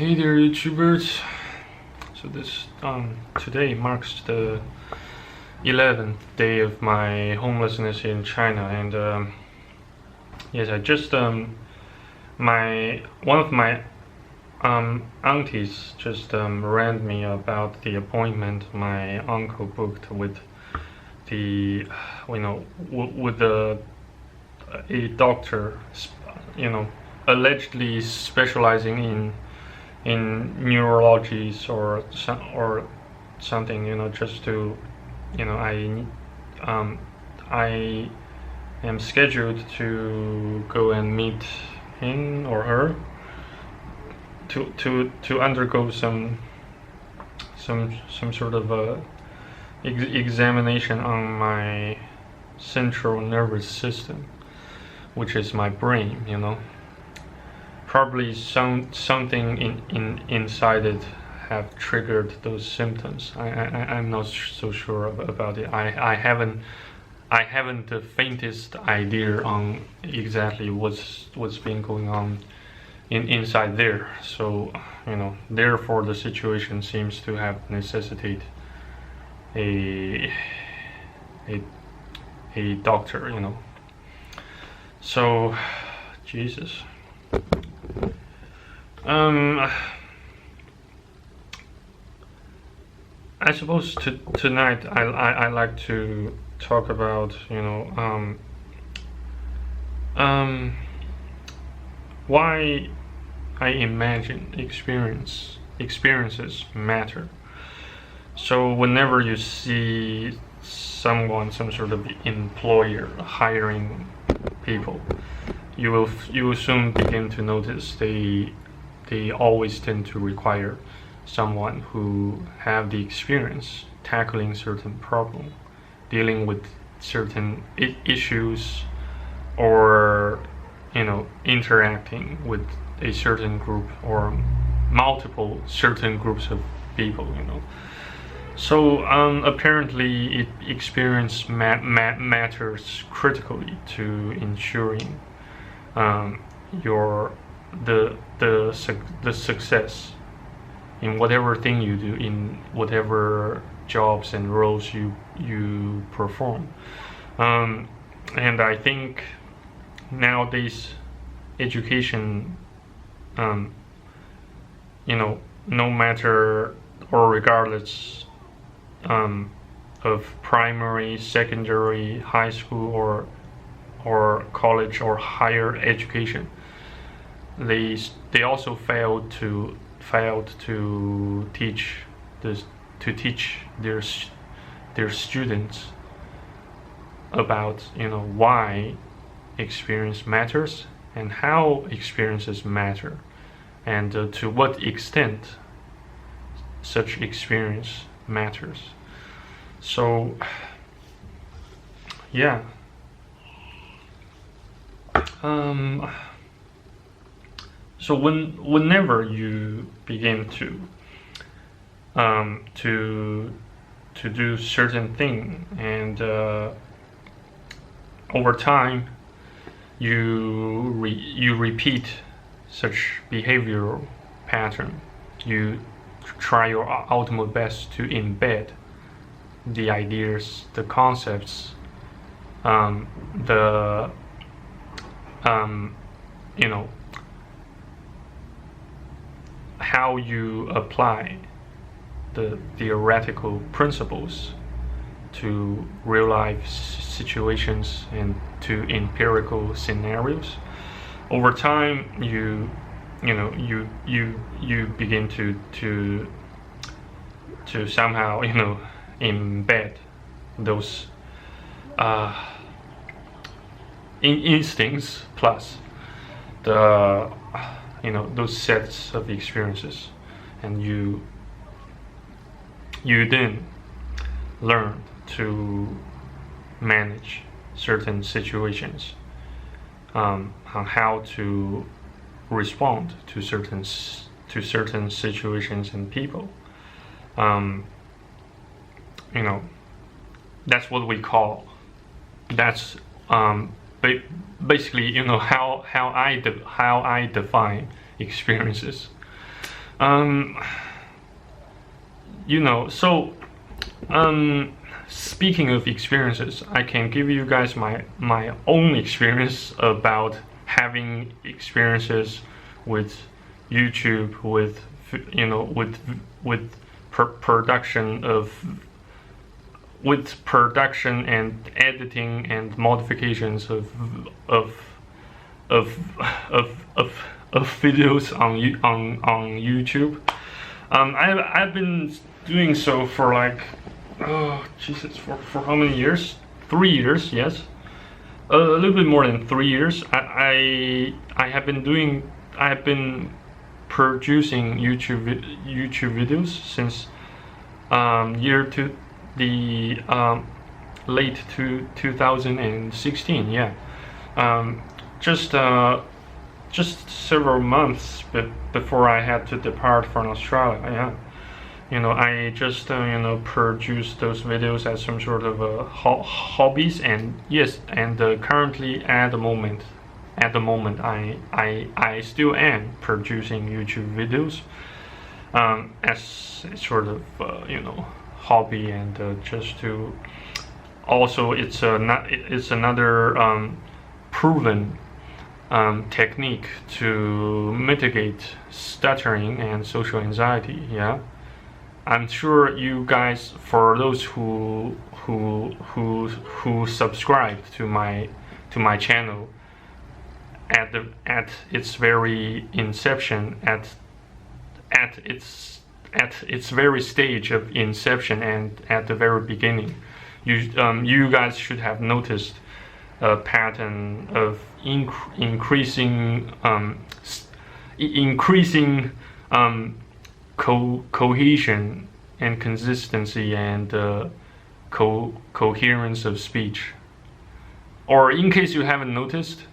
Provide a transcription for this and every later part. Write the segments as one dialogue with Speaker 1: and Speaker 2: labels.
Speaker 1: Hey there, YouTubers. So today marks the 11th day of my homelessness in China, and yes, I just my one of my aunties just rang me about the appointment my uncle booked with the with the a doctor, allegedly specializing in neurologies or something, just to, I am scheduled to go and meet him or her to undergo some sort of examination on my central nervous system, which is my brain. Probably something inside it have triggered those symptoms. I'm not so sure about it. I haven't the faintest idea on exactly what's been going on inside there. So therefore the situation seems to have necessitate a doctor. So Jesus. I suppose tonight I like to talk about why I imagine experiences matter. So whenever you see some sort of employer hiring people, you will soon begin to notice they always tend to require someone who have the experience tackling certain problem, dealing with certain issues, or interacting with a certain group or multiple certain groups of people. So apparently, experience matters critically to ensuring the success in whatever thing you do, in whatever jobs and roles you perform. And I think nowadays education, no matter or regardless of primary, secondary, high school, or college or higher education, they also failed to teach their students about why experience matters and how experiences matter, and to what extent such experience matters. So yeah. So whenever you begin to do certain thing, and over time you repeat such behavioral pattern, you try your ultimate best to embed the ideas, the concepts, how you apply the theoretical principles to real life situations and to empirical scenarios. Over time, you begin to somehow embed those instincts plus the those sets of experiences, and you then learn to manage certain situations, on how to respond to certain situations and people. That's what we call. That's basically how I define experiences. Um, so speaking of experiences, I can give you guys my own experience about having experiences with YouTube, with with production of with production and editing and modifications of of of videos on YouTube. I've been doing so for like, oh Jesus, for how many years? 3 years, yes. A little bit more than 3 years. I have been producing YouTube videos since year to the late to 2016. Yeah. Um, just several months before I had to depart from Australia. Yeah. I just produce those videos as some sort of hobbies, and yes, and currently at the moment, I still am producing YouTube videos as a sort of hobby, and just to also it's another proven technique to mitigate stuttering and social anxiety. Yeah. I'm sure you guys, for those who subscribe to my channel at its very inception, at its very stage of inception, and at the very beginning, you guys should have noticed a pattern of increasing cohesion and consistency and coherence of speech. Or in case you haven't noticed,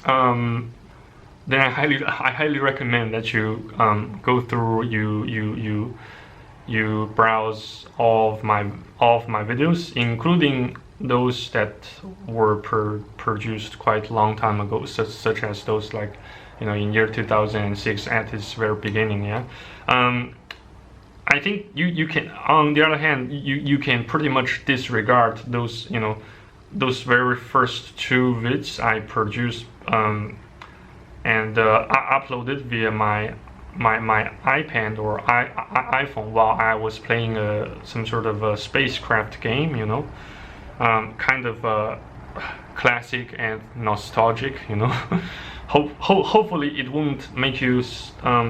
Speaker 1: then I highly recommend that you go through, you browse all of my videos, including those that were produced quite a long time ago, such as those like in year 2006 at its very beginning. Yeah. I think you can, on the other hand, you can pretty much disregard those those very first two vids I produced and I uploaded via my iPad or iPhone while I was playing some sort of a spacecraft game, kind of classic and nostalgic, Hopefully it won't make you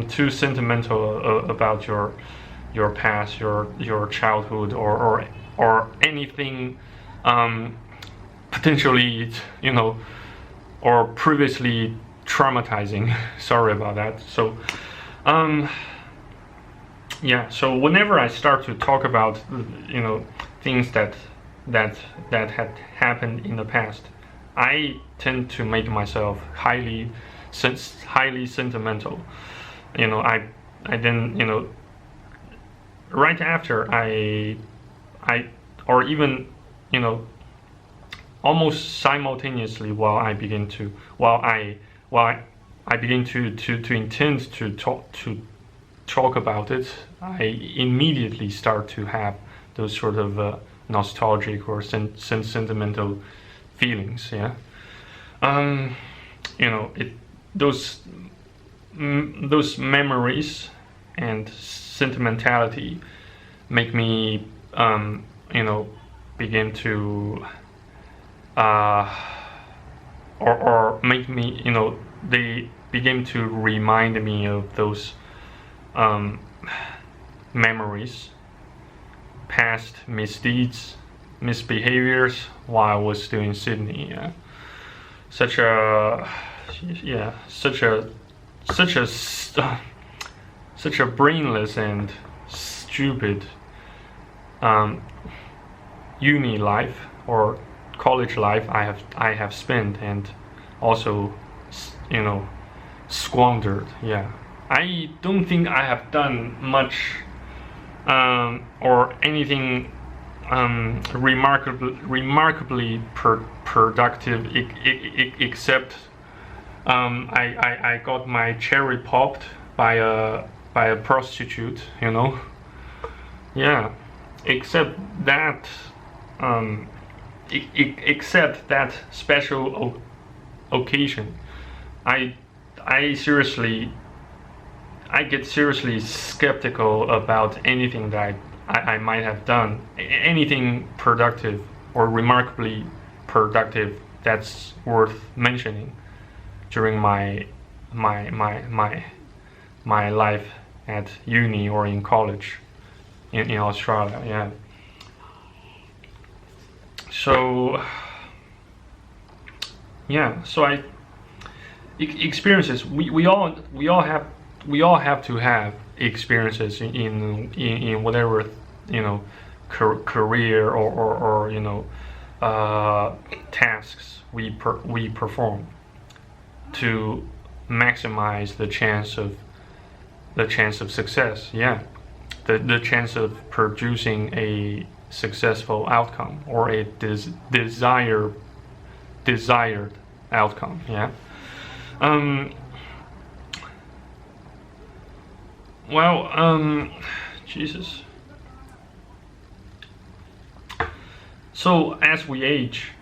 Speaker 1: too sentimental about your past, your childhood, or anything potentially or previously traumatizing. Sorry about that. So yeah, so whenever I start to talk about things that had happened in the past, I tend to make myself highly sentimental. I then right after I or even almost simultaneously while I begin to intend to talk about it, I immediately start to have those sort of nostalgic or sentimental feelings. Yeah. Those memories and sentimentality make me begin to or make me they begin to remind me of those memories, past misdeeds, misbehaviors while I was still in Sydney. Yeah. Such a brainless and stupid uni life or college life I have spent and also squandered. Yeah. I don't think I have done much or anything remarkably productive except I got my cherry popped by by a prostitute, you know. Yeah, except that, except that special occasion, I seriously, I get seriously skeptical about anything that I might have done, anything productive or remarkably productive that's worth mentioning during my life at uni or in college in Australia. Yeah. So yeah, so experiences. We all have to have experiences in whatever, you know, career or you know, tasks we perform to maximize the chance of success. Yeah, the chance of producing a successful outcome or a desired outcome. Yeah. Well, Jesus. So as we age,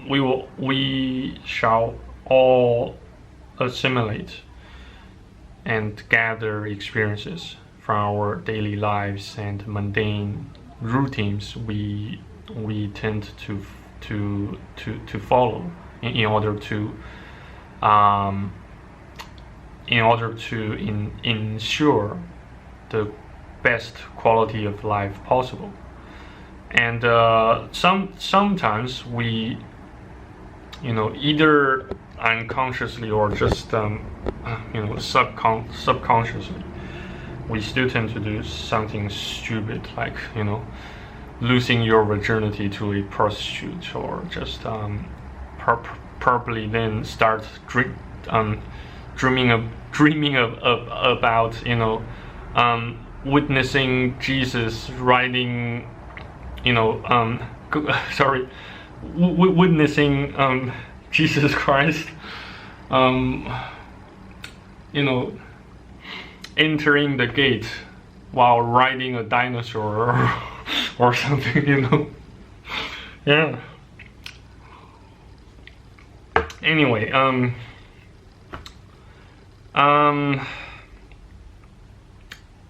Speaker 1: we shall all assimilate and gather experiences from our daily lives and mundane routines we tend to follow in order to ensure the best quality of life possible. And sometimes we, you know, either unconsciously or just you know, subconsciously, we still tend to do something stupid, like, you know, losing your virginity to a prostitute, or just probably then start dreaming about, you know, witnessing Jesus riding, you know, witnessing Jesus Christ, you know, entering the gate while riding a dinosaur or something, you know. Yeah. Anyway,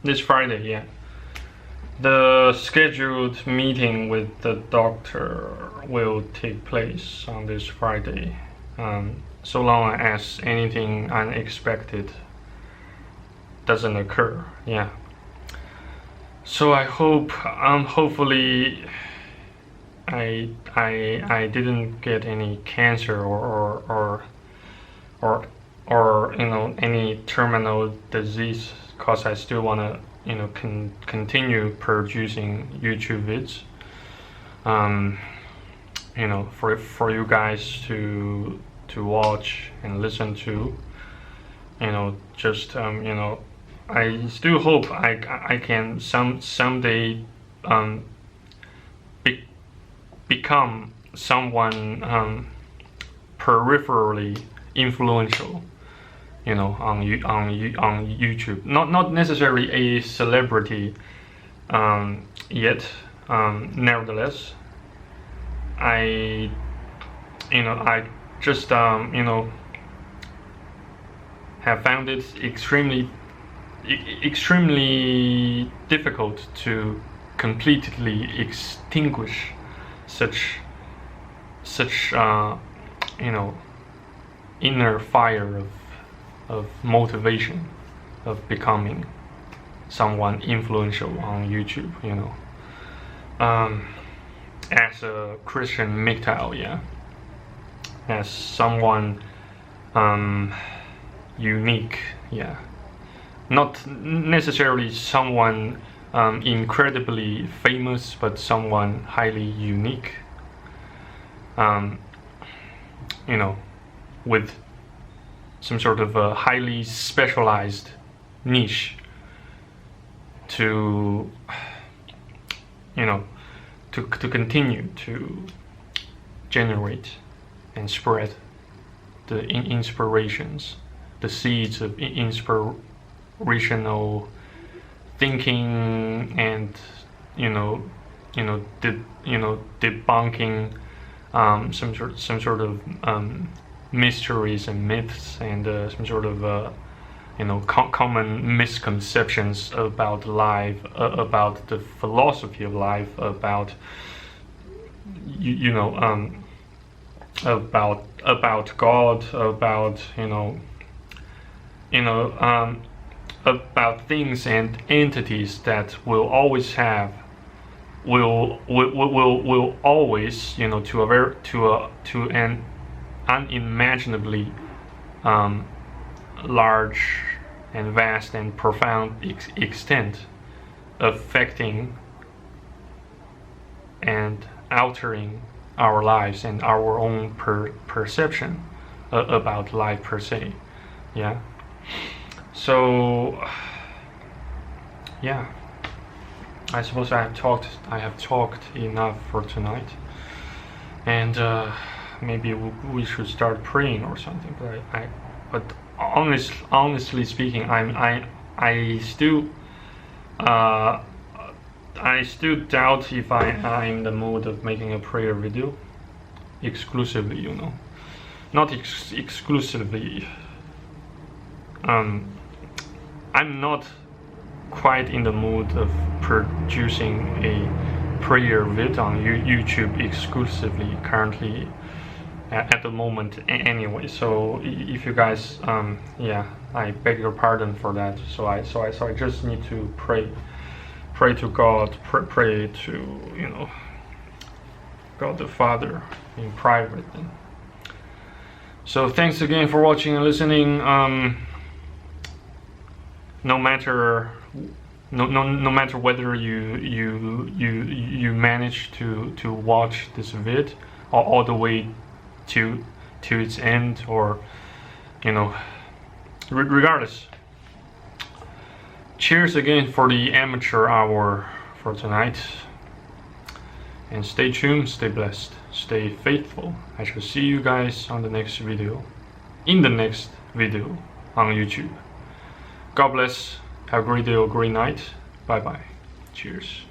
Speaker 1: this Friday, yeah, the scheduled meeting with the doctor will take place on this Friday, so long as anything unexpected doesn't occur. Yeah. So I hope, hopefully, I didn't get any cancer or you know, any terminal disease, cause I still wanna, you know, continue producing YouTube vids. You know, for you guys to watch and listen to. You know, just you know, I still hope I can someday become someone peripherally influential, you know, on YouTube. Not necessarily a celebrity yet. Nevertheless, I just you know, have found it extremely difficult to completely extinguish such you know, inner fire of motivation of becoming someone influential on YouTube, you know. As a Christian MGTOW, yeah, as someone unique, yeah, not necessarily someone incredibly famous, but someone highly unique, you know, with some sort of a highly specialized niche to, you know, to continue to generate and spread the inspirations, the seeds of rational thinking and debunking some sort of mysteries and myths and some sort of common misconceptions about life, about the philosophy of life, about about God, about things and entities that will always have will always to an unimaginably large and vast and profound extent affecting and altering our lives and our own perception about life per se. Yeah. So yeah, I suppose I have talked enough for tonight, and maybe we should start praying or something. But honestly speaking, I still doubt if I'm in the mood of making a prayer video exclusively. Not exclusively. I'm not quite in the mood of producing a prayer vid on YouTube exclusively currently at the moment anyway. So if you guys I beg your pardon for that. So I just need to pray to God, pray to God the Father in private. So thanks again for watching and listening. No matter whether you manage to watch this vid all the way to its end, or regardless, cheers again for the amateur hour for tonight, and stay tuned, stay blessed, stay faithful. I shall see you guys on the next video, on YouTube. God bless. Have a great day or great night. Bye bye. Cheers.